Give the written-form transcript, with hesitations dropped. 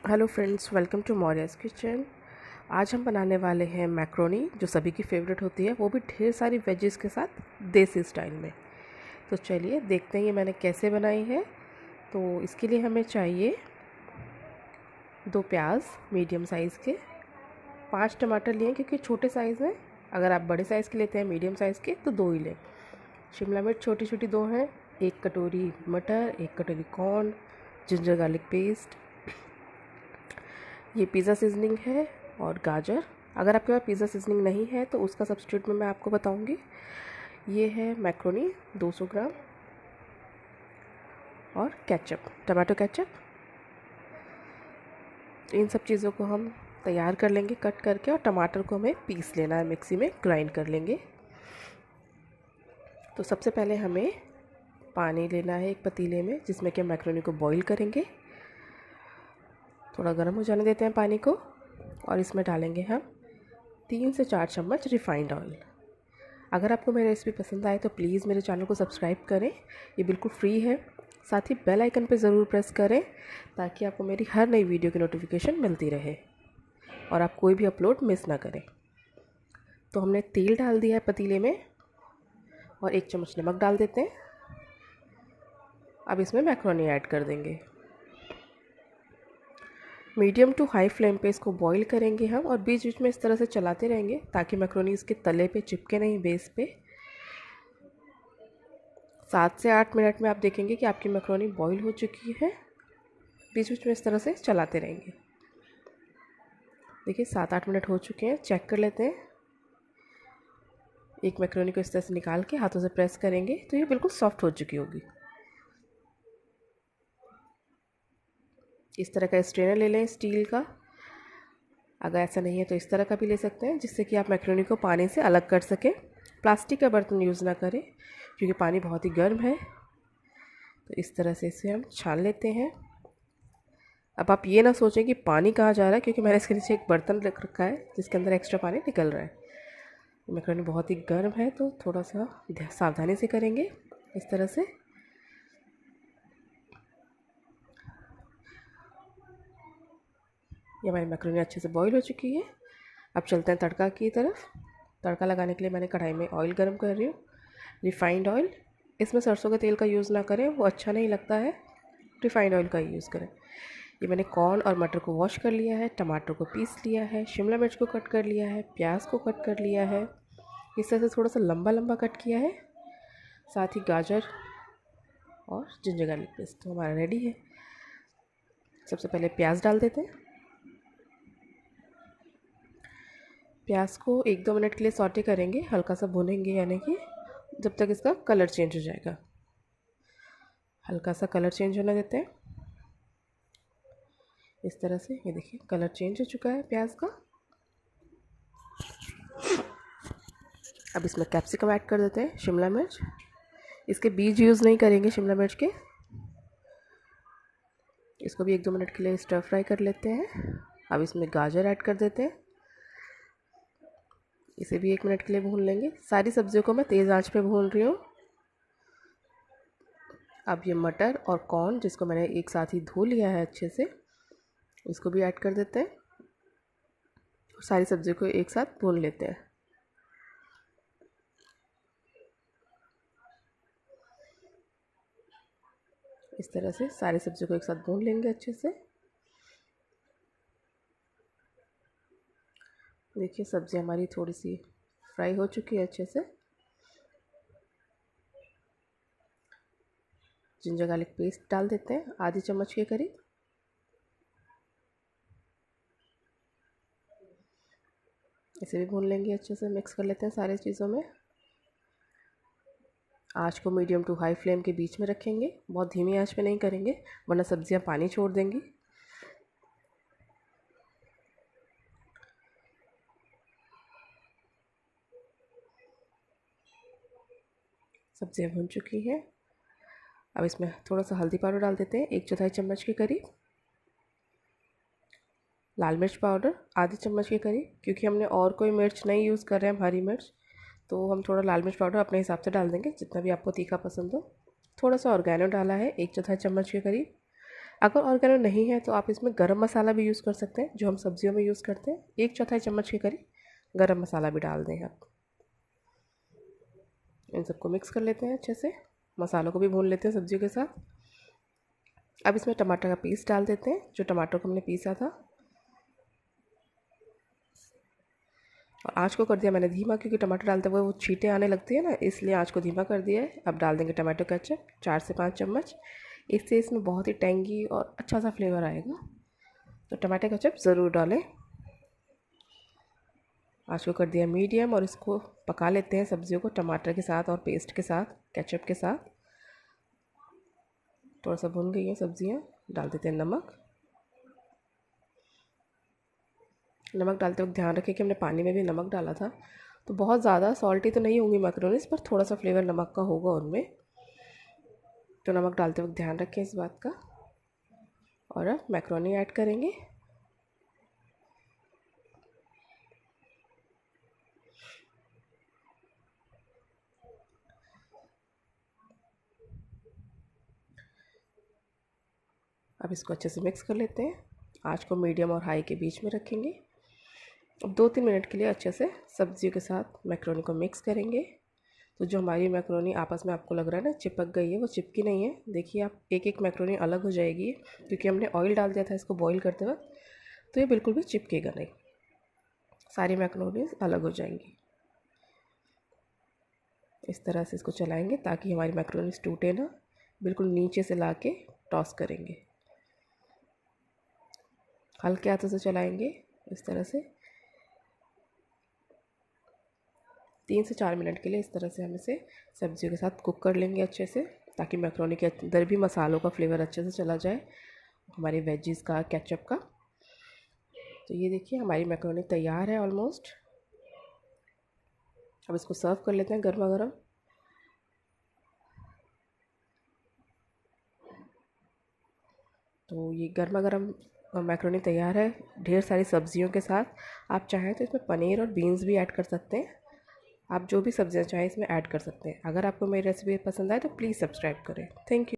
Hello friends, welcome to Maurya's kitchen. आज हम बनाने वाले हैं मैक्रोनी, जो सभी की फेवरेट होती है, वो भी ढेर सारी वेजेस के साथ देसी स्टाइल में। तो चलिए देखते हैं ये मैंने कैसे बनाई है। तो इसके लिए हमें चाहिए 2 प्याज मीडियम साइज़ के, 5 टमाटर लिए क्योंकि छोटे साइज़ में। अगर आप बड़े साइज़ के लेते हैं मीडियम साइज़ के तो 2 ही लें। शिमला मिर्च छोटी छोटी 2 हैं, 1 कटोरी मटर, 1 कटोरी कॉर्न, जिंजर गार्लिक पेस्ट, ये पिज़्ज़ा सीजनिंग है, और गाजर। अगर आपके पास पिज़्ज़ा सीजनिंग नहीं है तो उसका सब्स्टिट्यूट में मैं आपको बताऊंगी। ये है मैक्रोनी 200 ग्राम, और केचप, टमाटो केचप। इन सब चीज़ों को हम तैयार कर लेंगे कट करके, और टमाटर को हमें पीस लेना है, मिक्सी में ग्राइंड कर लेंगे। तो सबसे पहले हमें पानी लेना है एक पतीले में, जिसमें कि मैक्रोनी को बॉईल करेंगे। थोड़ा गर्म हो जाने देते हैं पानी को, और इसमें डालेंगे हम 3 से 4 चम्मच रिफाइंड ऑयल। अगर आपको मेरी रेसिपी पसंद आए तो प्लीज़ मेरे चैनल को सब्सक्राइब करें, ये बिल्कुल फ्री है। साथ ही बेल आइकन पर ज़रूर प्रेस करें ताकि आपको मेरी हर नई वीडियो की नोटिफिकेशन मिलती रहे और आप कोई भी अपलोड मिस ना करें। तो हमने तेल डाल दिया है पतीले में, और 1 चम्मच नमक डाल देते हैं। अब इसमें मैक्रोनी ऐड कर देंगे। मीडियम टू हाई फ्लेम पे इसको बॉईल करेंगे हम, और बीच बीच में इस तरह से चलाते रहेंगे ताकि मैक्रोनी इसके तले पे चिपके नहीं, बेस पे। 7 से 8 मिनट में आप देखेंगे कि आपकी मैक्रोनी बॉईल हो चुकी है। बीच बीच में इस तरह से चलाते रहेंगे। देखिए 7-8 मिनट हो चुके हैं, चेक कर लेते हैं। एक मैक्रोनी को इस तरह से निकाल के हाथों से प्रेस करेंगे तो ये बिल्कुल सॉफ्ट हो चुकी होगी। इस तरह का स्ट्रेनर ले लें स्टील का। अगर ऐसा नहीं है तो इस तरह का भी ले सकते हैं, जिससे कि आप मैक्रोनी को पानी से अलग कर सकें। प्लास्टिक का बर्तन यूज़ ना करें क्योंकि पानी बहुत ही गर्म है। तो इस तरह से इसे हम छान लेते हैं। अब आप ये ना सोचें कि पानी कहाँ जा रहा है, क्योंकि मैंने इसके नीचे एक बर्तन रख रखा है जिसके अंदर एक्स्ट्रा पानी निकल रहा है। मैक्रोनी बहुत ही गर्म है तो थोड़ा सा सावधानी से करेंगे इस तरह से। ये हमारी मैक्रोनी अच्छे से बॉईल हो चुकी है। अब चलते हैं तड़का की तरफ। तड़का लगाने के लिए मैंने कढ़ाई में ऑयल गर्म कर रही हूँ, रिफाइंड ऑयल। इसमें सरसों का तेल का यूज़ ना करें, वो अच्छा नहीं लगता है। रिफाइंड ऑयल का ही यूज़ करें। ये मैंने कॉर्न और मटर को वॉश कर लिया है, टमाटर को पीस लिया है, शिमला मिर्च को कट कर लिया है, प्याज को कट कर लिया है। इस तरह से थोड़ा सा लंबा लंबा कट किया है। साथ ही गाजर और जिंजर गार्लिक पेस्ट तो हमारा रेडी है। सबसे पहले प्याज डाल देते हैं। प्याज को 1-2 मिनट के लिए सॉटे करेंगे, हल्का सा भूनेंगे, यानी कि जब तक इसका कलर चेंज हो जाएगा। हल्का सा कलर चेंज होने देते हैं इस तरह से। ये देखिए कलर चेंज हो चुका है प्याज का। अब इसमें कैप्सिकम ऐड कर देते हैं, शिमला मिर्च। इसके बीज यूज़ नहीं करेंगे शिमला मिर्च के। इसको भी 1-2 मिनट के लिए स्टर फ्राई कर लेते हैं। अब इसमें गाजर ऐड कर देते हैं, इसे भी 1 मिनट के लिए भून लेंगे। सारी सब्जियों को मैं तेज़ आंच पे भून रही हूँ। अब ये मटर और कॉर्न, जिसको मैंने एक साथ ही धो लिया है अच्छे से, इसको भी ऐड कर देते हैं और सारी सब्जियों को एक साथ भून लेते हैं। इस तरह से सारी सब्जियों को एक साथ भून लेंगे अच्छे से। देखिए सब्ज़ी हमारी थोड़ी सी फ्राई हो चुकी है अच्छे से। जिंजर गार्लिक पेस्ट डाल देते हैं, आधी चम्मच के करीब। इसे भी भून लेंगे अच्छे से, मिक्स कर लेते हैं सारी चीज़ों में। आँच को मीडियम टू हाई फ्लेम के बीच में रखेंगे, बहुत धीमी आँच पे नहीं करेंगे वरना सब्जियां पानी छोड़ देंगी। सब्जियां भून चुकी हैं। अब इसमें थोड़ा सा हल्दी पाउडर डाल देते हैं, 1/4 चम्मच के करीब। लाल मिर्च पाउडर आधी चम्मच के करीब, क्योंकि हमने और कोई मिर्च नहीं यूज़ कर रहे हैं, हरी मिर्च, तो हम थोड़ा लाल मिर्च पाउडर अपने हिसाब से डाल देंगे, जितना भी आपको तीखा पसंद हो। थोड़ा सा ऑर्गेनो डाला है, 1/4 चम्मच के करीब। अगर ऑर्गेनो नहीं है तो आप इसमें गरम मसाला भी यूज़ कर सकते हैं, जो हम सब्जियों में यूज़ करते हैं। 1/4 चम्मच के करीब गरम मसाला भी डाल दें आप। इन सबको मिक्स कर लेते हैं अच्छे से, मसालों को भी भून लेते हैं सब्जियों के साथ। अब इसमें टमाटर का पीस डाल देते हैं, जो टमाटर को हमने पीसा था। और आँच को कर दिया मैंने धीमा, क्योंकि टमाटर डालते हुए वो छींटे आने लगती है ना, इसलिए आँच को धीमा कर दिया है। अब डाल देंगे टमाटो केचप 4 से 5 चम्मच। इससे इसमें बहुत ही टेंगी और अच्छा सा फ्लेवर आएगा, तो टमाटो केचप ज़रूर डालें। आँच को कर दिया मीडियम और इसको पका लेते हैं सब्जियों को टमाटर के साथ और पेस्ट के साथ, केचप के साथ। थोड़ा सा भुन गई हैं सब्जियाँ, डाल देते हैं नमक। नमक डालते वक्त ध्यान रखें कि हमने पानी में भी नमक डाला था, तो बहुत ज़्यादा सॉल्टी तो नहीं होंगी मैक्रोनीज, पर थोड़ा सा फ्लेवर नमक का होगा उनमें, तो नमक डालते वक्त ध्यान रखें इस बात का। और अब मैक्रोनी ऐड करेंगे। अब इसको अच्छे से मिक्स कर लेते हैं। आँच को मीडियम और हाई के बीच में रखेंगे। अब 2-3 मिनट के लिए अच्छे से सब्जियों के साथ मैक्रोनी को मिक्स करेंगे। तो जो हमारी मैक्रोनी आपस में आपको लग रहा है ना चिपक गई है, वो चिपकी नहीं है। देखिए आप, एक एक मैक्रोनी अलग हो जाएगी, क्योंकि हमने ऑयल डाल दिया था इसको बॉईल करते वक्त, तो ये बिल्कुल भी चिपकेगा नहीं, सारी मैक्रोनी अलग हो जाएंगी। इस तरह से इसको चलाएंगे ताकि हमारी मैक्रोनी टूटे ना, बिल्कुल नीचे से ला के टॉस करेंगे, हल्के हाथों से चलाएंगे इस तरह से। 3 से 4 मिनट के लिए इस तरह से हम इसे सब्जियों के साथ कुक कर लेंगे अच्छे से, ताकि मैक्रोनी के अंदर भी मसालों का फ्लेवर अच्छे से चला जाए, हमारे वेजीज़ का, केचप का। तो ये देखिए हमारी मैक्रोनी तैयार है ऑलमोस्ट। अब इसको सर्व कर लेते हैं गर्मा गर्म। तो ये गर्मा गर्म मैक्रोनी तैयार है ढेर सारी सब्जियों के साथ। आप चाहें तो इसमें पनीर और बीन्स भी ऐड कर सकते हैं, आप जो भी सब्जियां चाहें इसमें ऐड कर सकते हैं। अगर आपको मेरी रेसिपी पसंद आए तो प्लीज़ सब्सक्राइब करें। Thank you.